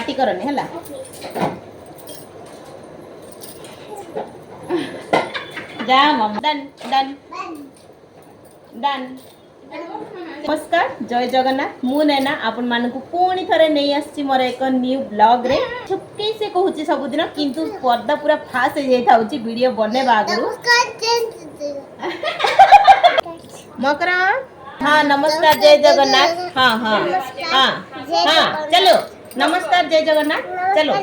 Party करने हला जा मम्मा डन डन डन। नमस्कार जय जगन्नाथ मु नैना आपण मानकु पुणी थरे नहीं आसी मोर एक न्यू ब्लॉग रे छुपके से कहूची सब दिन किंतु पर्दा पूरा फास हो जाई थाउची वीडियो बनेबा आगु मकरा। हाँ नमस्कार जय जगन्नाथ। हाँ हाँ हाँ हाँ चलो नमस्कार जय जगन्नाथ चलो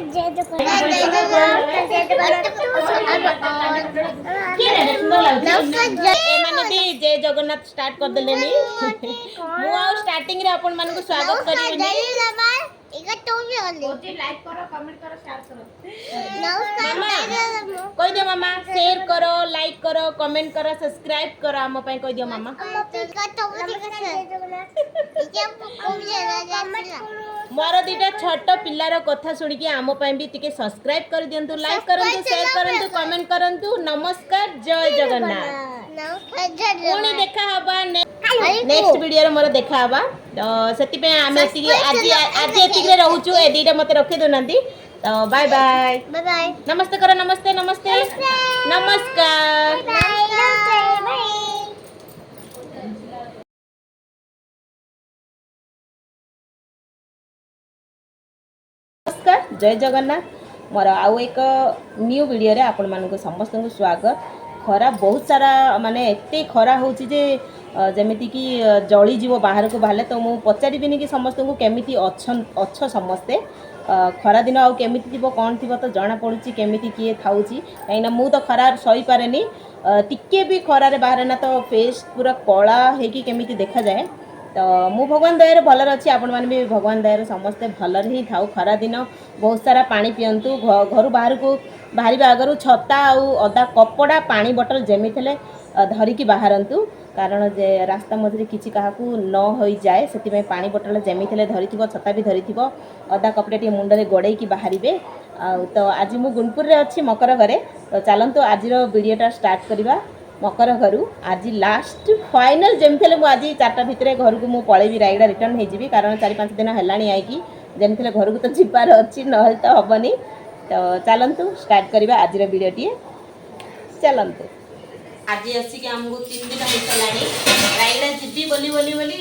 एमाने भी जय जगन्नाथ स्टार्ट कर देले नी मु आ स्टार्टिंग रे आपण मानकु स्वागत करिवेनी इका तो भी होले ओटी लाइक करो कमेंट करो शेयर करो मामा कोई दियो मामा शेयर करो लाइक करो कमेंट करो सब्सक्राइब करो हम पई कोई दियो मामा मोर दीटा छोट पिल्लार कथा सुनी कि आम पई भी टिके सब्सक्राइब कर दियंतु लाइक करंतु शेयर करंतु कमेंट करंतु। नमस्कार जय जगन्नाथ पुणी देखा हबा नेक्स्ट वीडियो रे मोर देखा हबा तो सेति पे आमे आज आज एति रे रहउछु ए दीटा मते रखे दोनंती तो बाय बाय बाय बाय नमस्ते करो नमस्ते नमस्ते नमस्कार नमस्कार जय जगन्नाथ मोर आउ एक न्यू वीडियो रे आपण मानको समस्त को स्वागत। खरा बहुत सारा माने एते खरा होची जे जमिति कि जली जीव बाहर को बाहले तो मु पचारिबिनी कि समस्त को केमिति अच्छ समस्ते खरा दिन आउ केमिति थिबो कोन थिबो तो जाना पडुची केमिति किए थाउची काइना मु तो खरा सही पारेनी टिके भी खरा रे बाहर ना तो फेस पूरा कला हे कि केमिति देखा जाए तो मु भगवान दयार भलर अच्छी आपण मैंने भी भगवान दयार समस्ते भलर ही थाउ। खरा दिन बहुत सारा पानी पियंतु घर बाहर को बाहर आगर छता आउ अदा कपड़ा पानी बोतल जेमी थे धरिकी बाहरतु कारण जे रास्ता मझे किसी क्या न हो जाए से पानी बोतल जेमी थे धरी छता भी धरी अदा कपड़ा टे मुंडे गोड़े बाहर तो आज मु गुणपुर रे अच्छी मकर घरे तो चलतु आज वीडियोटा स्टार्ट करवा मकर घर आज लास्ट फाइनल जमी थे आज 4टा भितर घर को मुझे पलैबी रायगड़ा रिटर्न हो कारण 4-5 दिन है आई जमी थे घर को तो जीवार अच्छी ना तो हेनी तो चलतु स्टार्ट करवा आज वीडियोटी चलतु आज आसिक आमको 3 दिन हो सारे रायगड़ा जीवी बोली बोली बोली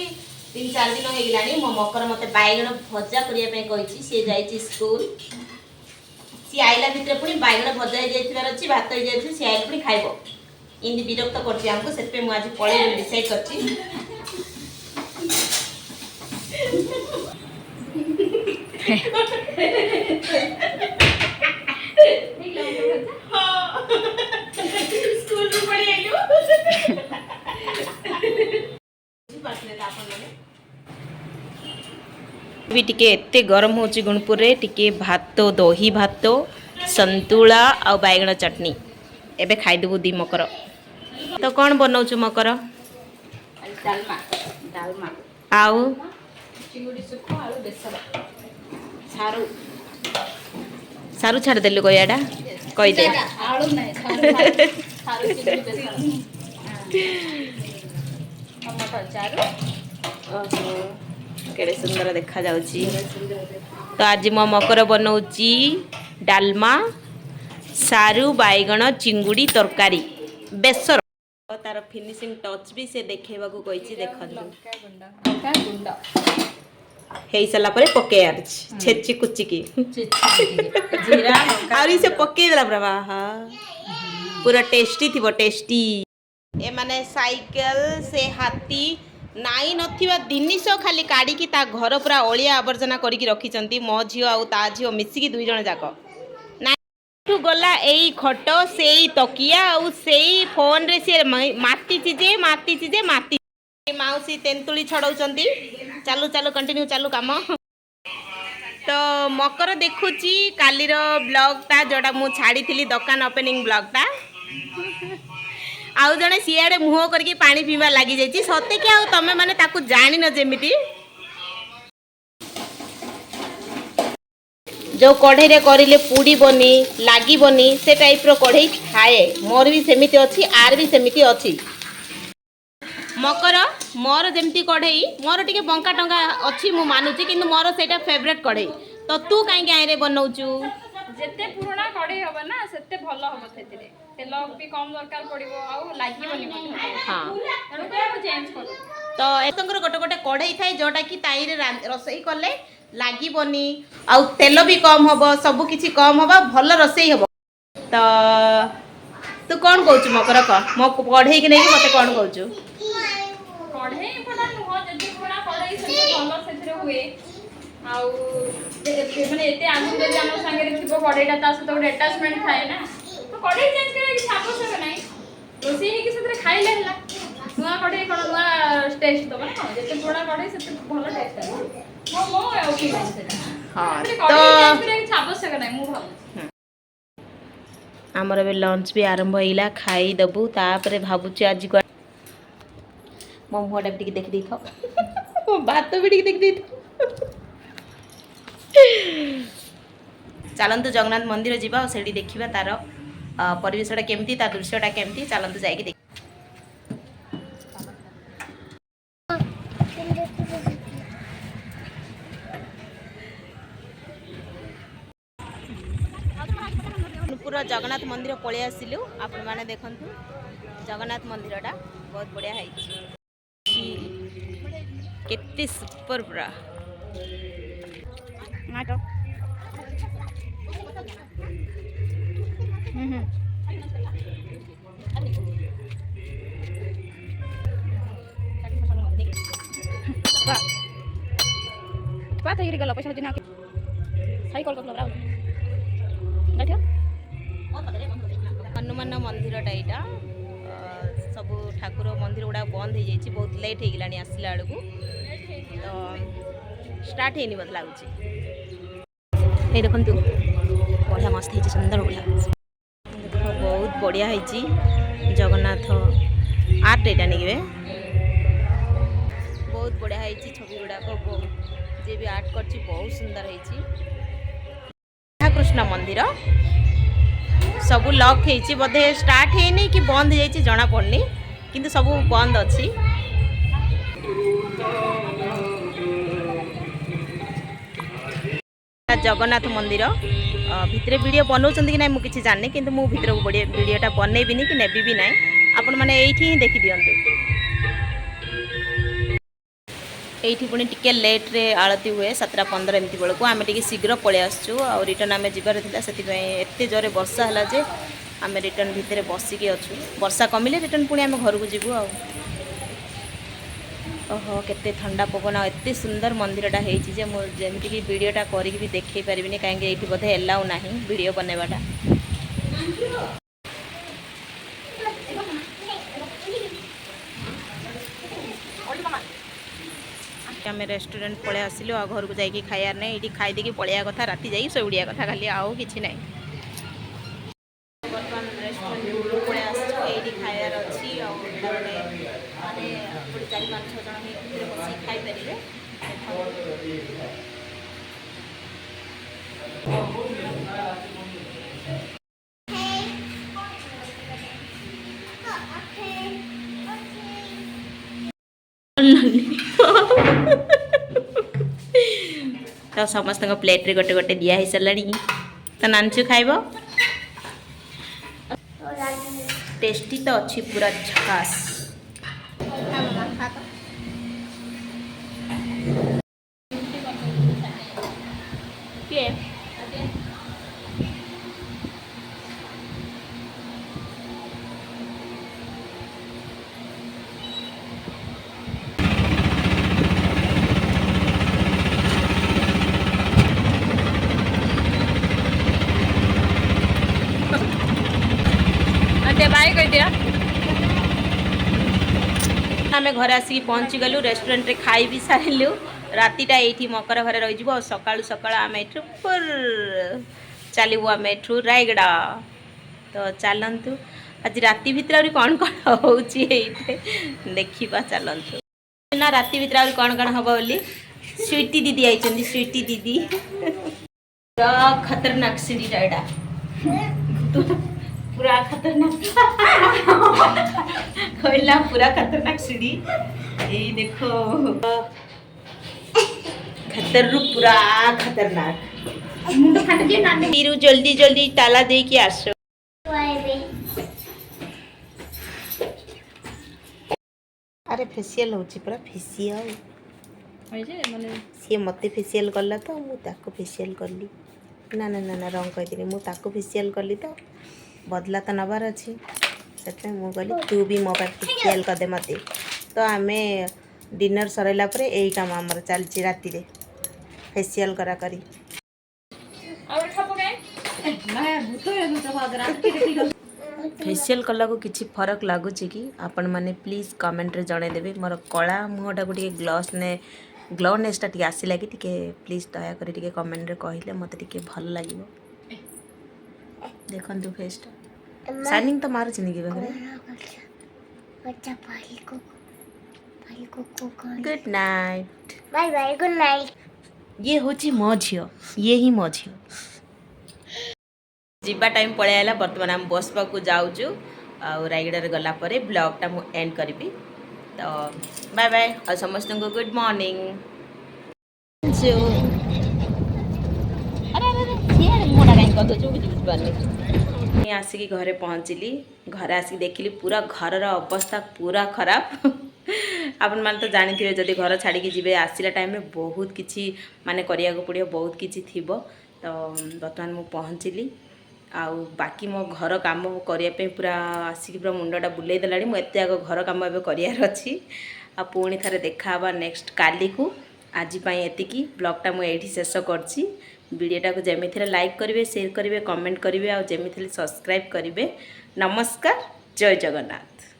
3-4 दिन हो गलानी मो मकर मत बैगण भजा करने सी जाइए स्कूल सी आइला भितर पुणी बैगण भजा जाइबार अच्छी भात हो जाए सी आइले पुणी खाइब इन्दी विरक्त करमको से मुझे पलैबी डिसाइड कर भी टिके एते गरम होची गुणपुर रे टिके भात दही भात संतुला आ बैगण चटनी एबे खाइदेबू दी मकर तो कौन बनाऊ मकर आउ सारू सारू छाड़ देलु कयाडा कही दे केड़े सुंदर देखा जाउची तो आज मो मकर बनाऊची डालमा सारू बैगण चिंगुड़ी तरकारी बेसर तार फिनिशिंग टच भी से देखेबा को कहिची देखन हेई सला परे पके आर छेची कुची की जीरा आरी से पके देला प्रभा पूरा टेस्टी थिबो टेस्टी ए माने साइकिल से हाथी नाई नथिबा जिनिस खाली काढ़ी की ता घर पूरा ओलिया आवर्जना करिकी रखिचंती मो झियो आ ता झियो मिसिकी दुई जण जाको गला यही खट से तकिया से फोन रे सी माती चीजे मौसी तेंतुली छड़ाउछंती चालू चालू कंटिन्यू चालू काम तो मकर देखुची कालीर ब्लॉगटा जोड़ा मु छाड़ी थी दुकान ओपनिंग ब्लॉगटा आउ जड़े सीआड़े मुह करके पानी पीवा लगी जाइए सते कि आउ तमे माने ताकू जानी न जेमिति जो कढ़ई रे करिले पूड़ी बनी लागी बनी से टाइप रो कढ़ई खाए मोर भी सेमिति अछि आर भी सेमिति अछि मकर मोर जेमती कढ़ई मोर टिके बंका टंगा अछि मु मानुची किंतु मोर सेटा फेवरेट कढ़ई तो तू कहीं गाय बनाऊचु जेते पुराना कड़े हबो ना सेते भलो हबो सेतिरे तेल भी कम दरकार पड़िबो आउ लागिबोनी मध्ये हाँ तणु को चेंज करू तो एतंकर गोटे गोटे कढ़ई थाए जोटा कि ताईरे रोसई कले लागिबोनी आउ तेल भी कम हबो सब किछि कम हबो भल रोसई हबो तो तू कौन कहूचु मकर कह मो कढ़ई कि नहीं मते कौन कहूचु कढ़ई पड़ा नुह जेते पुराना कढ़ई सेते भलो सेतिरे हुए आउ माने एते आगु जदि हम संगे थिबो कढ़ईटा ता सतो गोटे अटैचमेंट थाए ना तो कढ़ई चेंज करे कि आवश्यक नाही रोसी हे कि सेतरे खाइले हला नुआ कढ़ई कोन नुआ टेस्ट दबो ना जेते पुराना कढ़ई सेते भलो टेस्ट आबो मो ओपिनियन सेटा हां तो चेंज करे कि आवश्यक नाही मु भाबु आमर बे लंच भी आरंभ होइला खाई दबु तापरे भाबुची आज को मो मुहटा भी टिके देख दी थो मो बात भी टिके देख दी थो चलतु जगन्नाथ मंदिर जीवा से देखा तार परिवेशटा केमती ता दृश्यटा केमती चलतु जाइए देख पूरा जगन्नाथ मंदिर पलि आसिलु आपण माने देखंतु जगन्नाथ मंदिरटा बहुत बढ़िया है केते सुपर पूरा नाटो बात है गला पैसा दिन आके सही कॉल कर बैठो हनुमान मंदिरटा यहाँ सब ठाकुर मंदिर गुड़ा बंद हो जाए बहुत लेट हो गलानी आसला बेलू तो स्टार्ट है मत लगुच ये देखु बढ़िया मस्त है सुंदर बढ़िया बहुत बढ़िया है जगन्नाथ आर्ट यहाँ निके बहुत बढ़िया है छवि गुड़ाक जे भी आर्ट कर बहुत सुंदर है कृष्ण मंदिर सब लक है बोधे स्टार्ट है कि बंद हो जना पड़नी किंतु सब बंद अच्छी जगन्नाथ मंदिर भितर वीडियो बनाऊँ कि ना मुझे जानी कि भितर वीडियोटा बनईबिनी कि नेबी भी ना आपण मैंने ये ही देखी दिंतु ये पुणी टिके लेट रे आलती हुए 7:15 एमती बेलू आम टे शीघ्र पलि आसचु आ रिटर्न आम जीवार से एत जोरे वर्षा है जे आम रिटर्न भितर बसिकी अच्छु वर्षा कमिले रिटर्न पुणी आम घर को जीवु आ ओहो केते ठंडा पवन एत सुंदर मंदिरटा होती जमीक वीडियोटा करी भी देखे पारिनी कहीं ये बोधे एलाउ ना वीडियो बनवाटा आम रेस्टोरेंट पलि आसिलु आ घर को जाइए खायार नहीं ये खाईदे पलैया कथा राति जा शोड़िया कथा खाली आउ कि ना बर्तमान रेस्टोरेंट पलि आसि खायार अच्छी माने 4-5 जन बस खाई पारे तो समस्त प्लेट रे गोटे गोटे दिया सारा तो नानचु खाइब टेस्टी तो अच्छी पूरा झकास बाय कह दिया आम घर आसिक पहुँची गलु रेस्टोरेंट रे खाई भी सारू रातिटा ये मकर घरे रही सका सका आम ऊपर चलू आम एठू रायगड़ा तो चलतु आज राति भितर कौन कौन हो देखा चलतु ना राति भितर कौन कौन हम बोली स्वीटी दीदी आई स्वीटी दीदी खतरनाक सीढ़ीटा यहाँ पूरा खतरनाक कहला पूरा खतरनाक सीढ़ी ये देखो खतर पूरा खतरनाक मुंड फाटके नानी नीरू जल्दी जल्दी ताला दे के आस अरे फेसियल होची पूरा फेसियल माने सी मते फेसियल कला तो मु ताको फेसियल करली ना ना ना ना रंग कही मु ताको फेसियल कली तो बदला तो नबार अच्छी से मु कहली तू भी मो पर फेसियल कर दे मते तो आमे डिनर सरैला परे एई काम हमर चलची राती रे फेसियल करा करी और खापो काए ना भूत तो भाग फेसियल कला को किसी फरक लगुच कि आपण मैंने प्लीज कमेंट रे जणे देबे मोर कला मुहटा को ग्लोनेसटा टी आसिला कि टिके प्लीज दया करी टिके कमेंट रे कहले मते टिके भल लागिवो देखंतु फेसटा शाइनिंग तो मारू चिनी के बगरे good night bye bye good night ये होची मो झियो ये ही मो झियो जीवा टाइम पड़े आला बर्तमान आम बसवा को जाऊचु और रायगड़ा गला परे ब्लॉगटा मु एंड करी तो बाय बाय और समस्त को गुड मॉर्निंग आसिक घरे पहुँचली घर आसिक देखिली पूरा घर अवस्था पूरा खराब आपण मैंने तो जानी थे जदि घर छाड़ी जी आसला टाइम बहुत किसी माने करिया को पड़ो बहुत किसी थी तो बर्तमान मु पहुँचली आउ बाकी मो घर काम करने पूरा आसिक पूरा मुंडा बुले देलानी मुझे आग घर काम कर अच्छी आ पुणी थे देखा नेक्स्ट काली को आज एतिकी ब्लॉगटा मुझे शेष करची वीडियोटा को जमी थे लाइक करेंगे शेयर करेंगे कमेंट करेंगे और जमी थे सब्सक्राइब करेंगे नमस्कार जय जगन्नाथ।